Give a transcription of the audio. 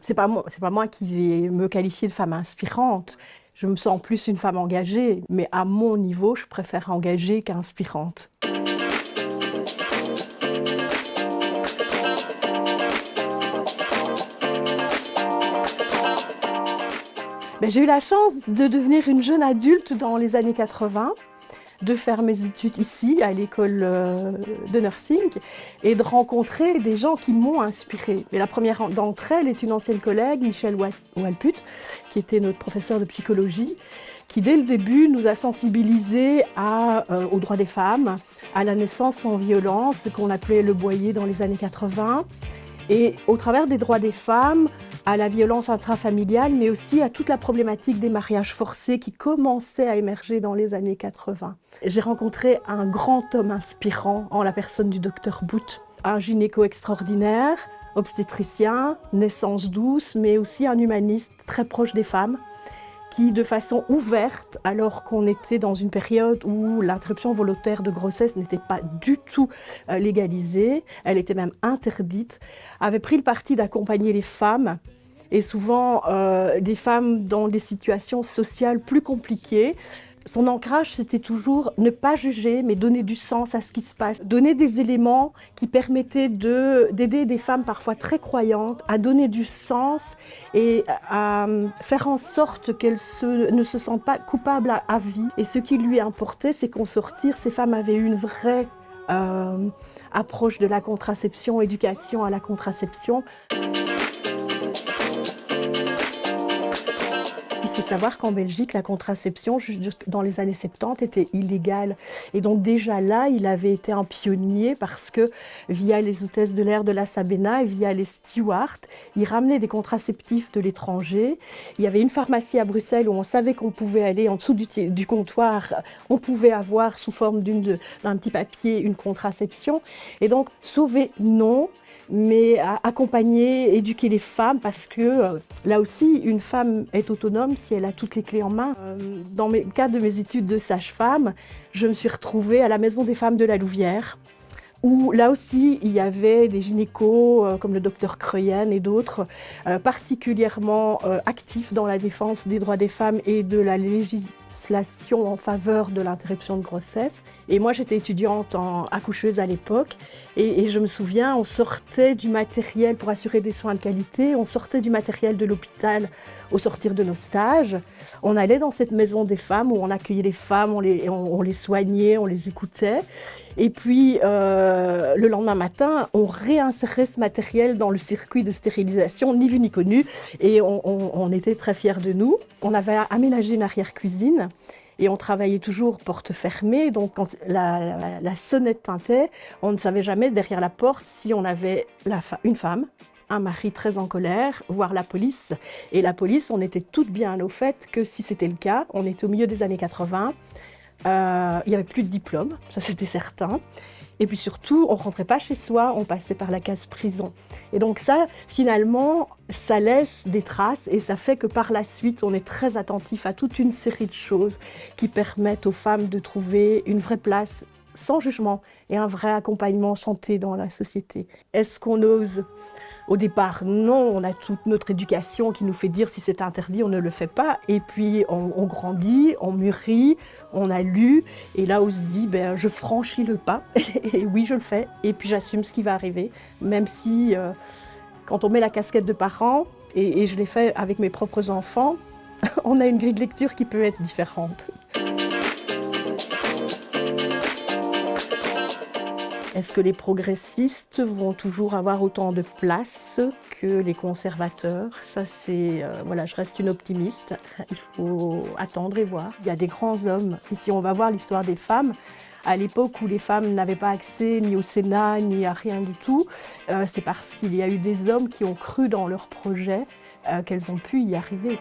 C'est pas moi qui vais me qualifier de femme inspirante. Je me sens plus une femme engagée, mais à mon niveau, je préfère engagée qu'inspirante. J'ai eu la chance de devenir une jeune adulte dans les années 80, de faire mes études ici, à l'école de nursing, et de rencontrer des gens qui m'ont inspirée. Et la première d'entre elles est une ancienne collègue, Michèle Walput, qui était notre professeure de psychologie, qui dès le début nous a sensibilisés aux droits des femmes, à la naissance sans violence, ce qu'on appelait le boyer dans les années 80, et au travers des droits des femmes, à la violence intrafamiliale, mais aussi à toute la problématique des mariages forcés qui commençait à émerger dans les années 80. J'ai rencontré un grand homme inspirant en la personne du docteur Booth, un gynéco extraordinaire, obstétricien, naissance douce, mais aussi un humaniste très proche des femmes, qui, de façon ouverte, alors qu'on était dans une période où l'interruption volontaire de grossesse n'était pas du tout légalisée, elle était même interdite, avait pris le parti d'accompagner les femmes, et souvent des femmes dans des situations sociales plus compliquées. Son ancrage, c'était toujours ne pas juger, mais donner du sens à ce qui se passe. Donner des éléments qui permettaient d'aider des femmes parfois très croyantes à donner du sens et à faire en sorte qu'elles ne se sentent pas coupables à vie. Et ce qui lui importait, c'est qu'en sortir, ces femmes avaient une vraie approche de la contraception, éducation à la contraception. Il faut savoir qu'en Belgique, la contraception, dans les années 70, était illégale. Et donc déjà là, il avait été un pionnier parce que via les hôtesses de l'air de la Sabena et via les stewards, il ramenait des contraceptifs de l'étranger. Il y avait une pharmacie à Bruxelles où on savait qu'on pouvait aller en dessous du comptoir, on pouvait avoir sous forme d'un petit papier une contraception. Et donc sauver, non, mais accompagner, éduquer les femmes parce que là aussi, une femme est autonome si elle a toutes les clés en main. Dans le cadre de mes études de sage-femme, je me suis retrouvée à la Maison des femmes de la Louvière, où là aussi, il y avait des gynécos comme le docteur Creyen et d'autres, particulièrement actifs dans la défense des droits des femmes et de la législation en faveur de l'interruption de grossesse. Et moi, j'étais étudiante en accoucheuse à l'époque. Et je me souviens, on sortait du matériel pour assurer des soins de qualité, on sortait du matériel de l'hôpital au sortir de nos stages. On allait dans cette maison des femmes où on accueillait les femmes, on les soignait, on les écoutait. Et puis, le lendemain matin, on réinsérait ce matériel dans le circuit de stérilisation, ni vu ni connu. Et on était très fiers de nous. On avait aménagé une arrière-cuisine. Et on travaillait toujours porte fermée, donc quand la sonnette tintait, on ne savait jamais derrière la porte si on avait une femme, un mari très en colère, voire la police. Et la police, on était toutes bien au fait que si c'était le cas, on était au milieu des années 80, il n'y avait plus de diplôme, ça c'était certain. Et puis surtout, on ne rentrait pas chez soi, on passait par la case prison. Et donc ça, finalement, ça laisse des traces et ça fait que par la suite, on est très attentif à toute une série de choses qui permettent aux femmes de trouver une vraie place sans jugement et un vrai accompagnement santé dans la société. Est-ce qu'on ose ? Au départ, non, on a toute notre éducation qui nous fait dire si c'est interdit, on ne le fait pas. Et puis on grandit, on mûrit, on a lu. Et là, on se dit, je franchis le pas. Et oui, je le fais. Et puis j'assume ce qui va arriver. Même si, quand on met la casquette de parent, et je l'ai fait avec mes propres enfants, on a une grille de lecture qui peut être différente. Est-ce que les progressistes vont toujours avoir autant de place que les conservateurs ? Ça, je reste une optimiste. Il faut attendre et voir. Il y a des grands hommes. Et si on va voir l'histoire des femmes, à l'époque où les femmes n'avaient pas accès ni au Sénat, ni à rien du tout, c'est parce qu'il y a eu des hommes qui ont cru dans leur projet qu'elles ont pu y arriver.